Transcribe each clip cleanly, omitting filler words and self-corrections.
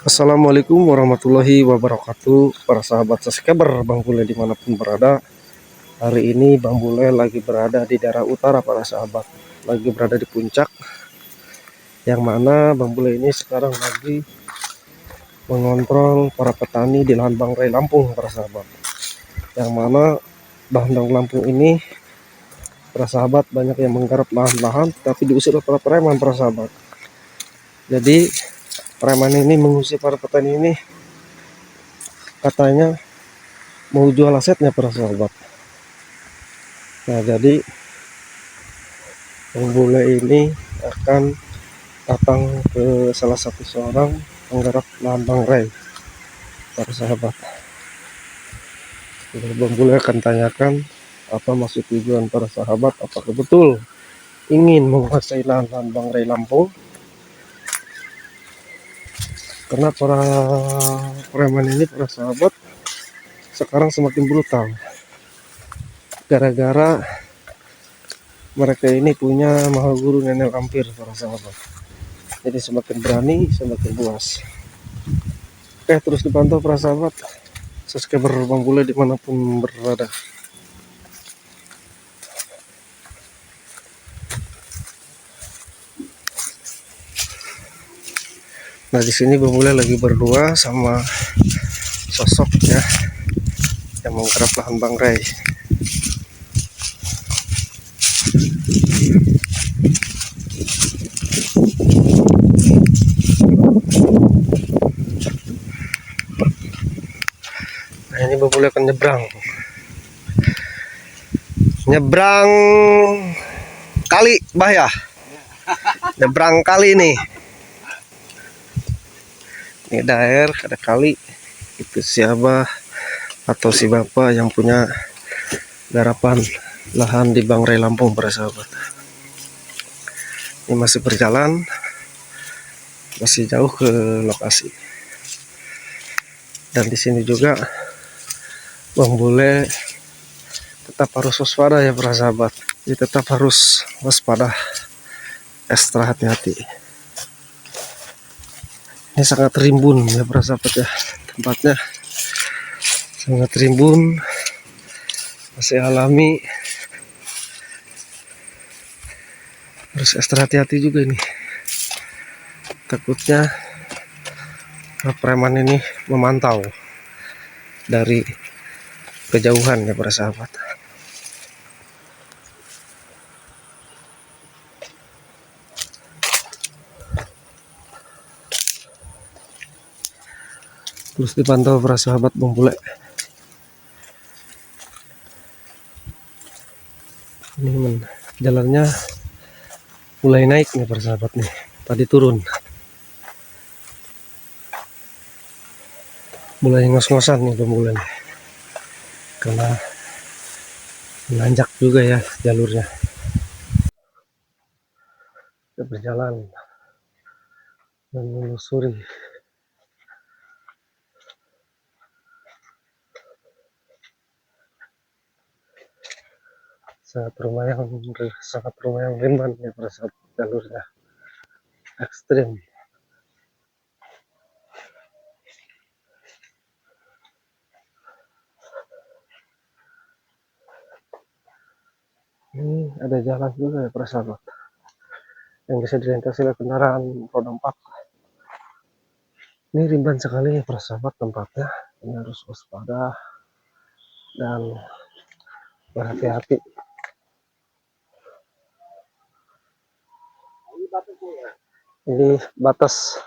Assalamualaikum warahmatullahi wabarakatuh. Para sahabat subscriber Bang Bule dimanapun berada. Hari ini Bang Bule lagi berada di daerah utara para sahabat. Lagi berada di puncak. Yang mana Bang Bule ini sekarang lagi mengontrol para petani di lahan Bang Ray Lampung para sahabat. Yang mana lahan Lampung ini para sahabat banyak yang menggarap lahan-lahan tapi diusir oleh para preman para sahabat. Jadi preman ini mengusir para petani ini, katanya mau jual asetnya para sahabat. Nah, jadi Bang Bule ini akan datang ke salah satu seorang penggarap lahan Bang Ray para sahabat. Jadi Bang Bule akan tanyakan apa maksud tujuan para sahabat, apakah betul ingin menguasai lahan-lahan Bang Ray Lampung, karena para preman ini para sahabat sekarang semakin brutal gara-gara mereka ini punya maha guru nenek lampir para sahabat. Jadi semakin berani semakin luas. Oke, terus dipantau para sahabat subscriber Bang Bule dimanapun berada. Nah, di sini Bang Bule lagi berdua sama sosok ya yang menggarap lahan Bang Ray. Nah, ini Bang Bule akan nyebrang kali bah ya, nyebrang kali nih. Ini daerah ada kali, itu siapa atau si bapak yang punya garapan lahan di Bang Ray Lampung para sahabat. Ini masih berjalan, masih jauh ke lokasi. Dan di sini juga Bang Bule tetap harus waspada ya para sahabat. Jadi tetap harus waspada, ekstra hati-hati. Ini sangat rimbun ya para sahabat ya, tempatnya sangat rimbun, masih alami, harus ekstra hati-hati juga ini. Takutnya preman ini memantau dari kejauhan ya para sahabat. Terus dipantau para sahabat Bang Bule. Ini jalannya mulai naik nih para sahabat nih. Tadi turun. Mulai ngos-ngosan nih Bang Bule nih. Karena menanjak juga ya jalurnya. Kita berjalan dan menelusuri sangat rumah yang rimban ya para sahabat, jalurnya ekstrim. Ini ada jalan juga ya para sahabat yang bisa dilintasi oleh kendaraan roda 4. Ini rimban sekali ya para sahabat tempatnya. Ini harus waspada dan berhati-hati. Ini batas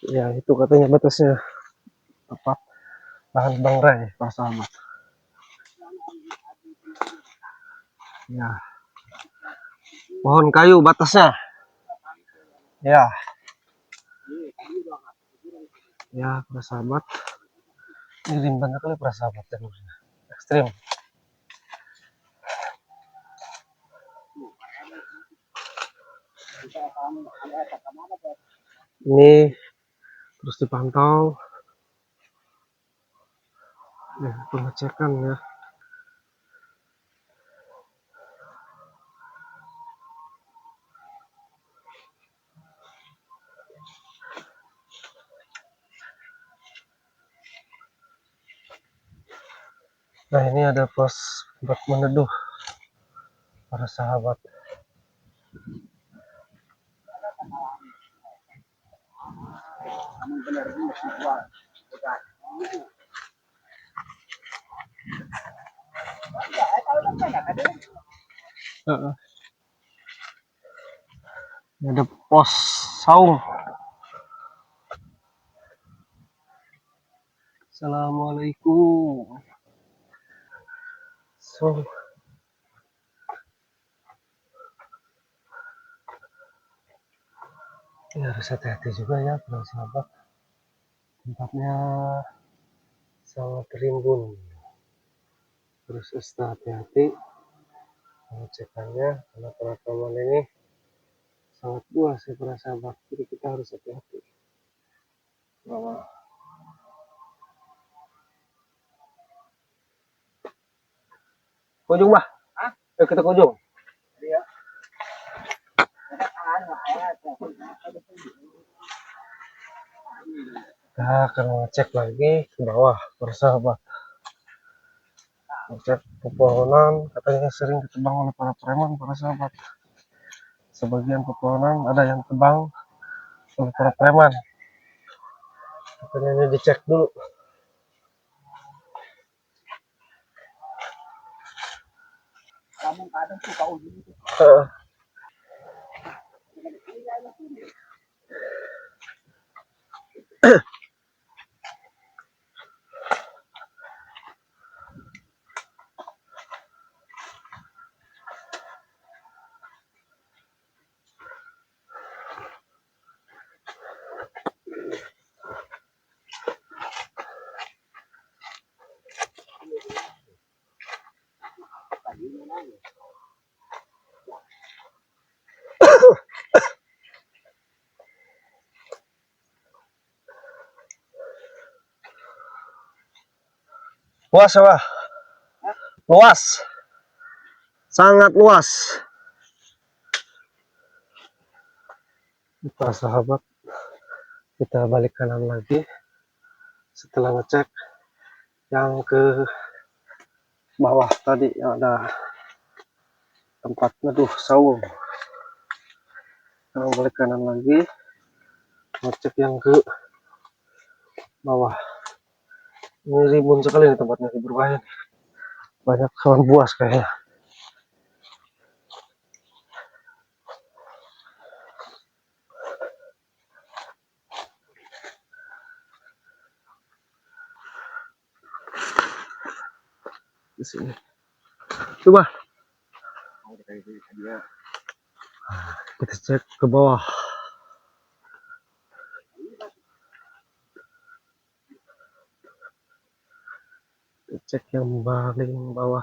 ya, itu katanya batasnya tepat lahan Bang Ray para sahabat ya. Pohon kayu batasnya ya, ya para sahabat. Ini rimban sekali para sahabat, jalurnya ekstrim. Ini terus dipantau ya, pengecekan ya. Nah, ini ada pos buat meneduh para sahabat. Ini ada pos saung. Assalamualaikum. So, ya harus hati-hati juga ya para sahabat. Tempatnya sangat rimbun. Terus hati-hati pengecekannya karena peraturan ini sangat luas ya para sahabat. Jadi kita harus hati-hati. Bahwa kunjung bah, kita kunjung. Kita akan mengecek lagi ke bawah para sahabat. Ngecek pepohonan katanya sering ditebang oleh para preman para sahabat. Sebagian pepohonan ada yang tebang oleh para preman. Makanya ini dicek dulu. Kamu kadang suka ujung itu. Luas apa? Luas. Sangat luas. Para sahabat, kita balik kanan lagi setelah ngecek yang ke bawah tadi yang ada tempat neduh saung. Kita balik kanan lagi ngecek yang ke bawah. Ini rimbun sekali nih tempatnya, berbahaya. Banyak hewan buas kayaknya. Di sini. Coba. Kita cek ke bawah. Kita cek yang paling bawah.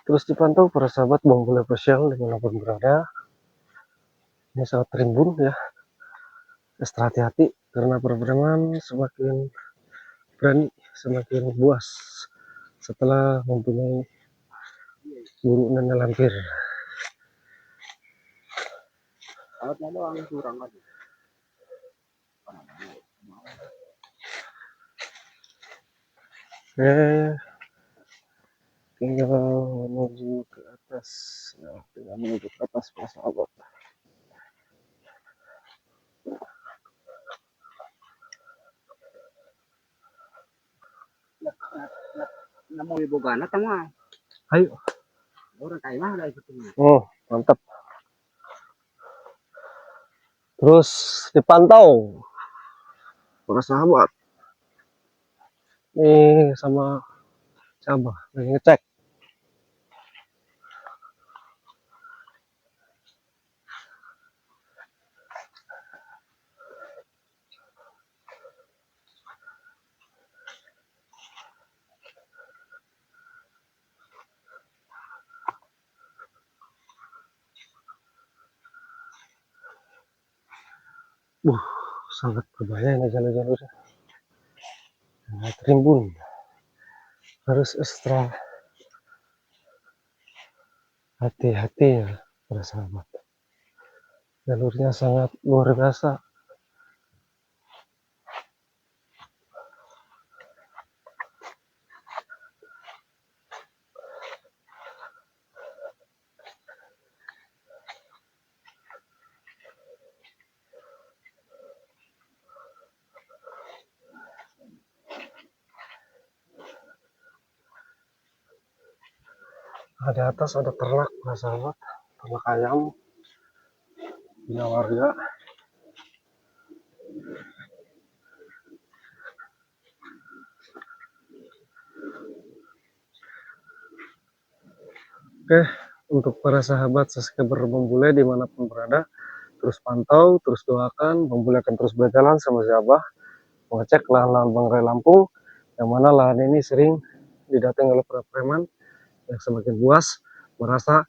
Terus dipantau para sahabat Bang Official dimanapun berada. Ini sangat rimbun ya. Extra hati-hati karena preman semakin berani, semakin buas setelah mempunyai burung dan lampir. Tinggal menuju ke atas. Nah, tinggal menuju ke atas para sahabat. Ayo. Oh, mantap. Terus dipantau para sahabat. Nih sama siapa? Lagi ngecek. Sangat berbahaya ini jalur-jalurnya. Sangat rimbun. Harus ekstra Hati-hati ya para sahabat, jalurnya sangat luar biasa. Nah, di atas ada ternak para sahabat, ternak ayam punya warga. Oke, untuk para sahabat subscriber Bang Bule dimanapun berada, terus pantau, terus doakan Bang Bule akan terus berjalan sama si Abah mengecek lahan-lahan Bangrai Lampung, yang mana lahan ini sering didatangi oleh para preman yang semakin luas merasa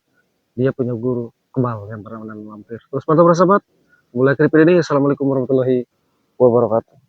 dia punya guru kebal yang pernah menanam lampir. Terus pantau para sahabat, mulai dari ini. Assalamualaikum warahmatullahi wabarakatuh.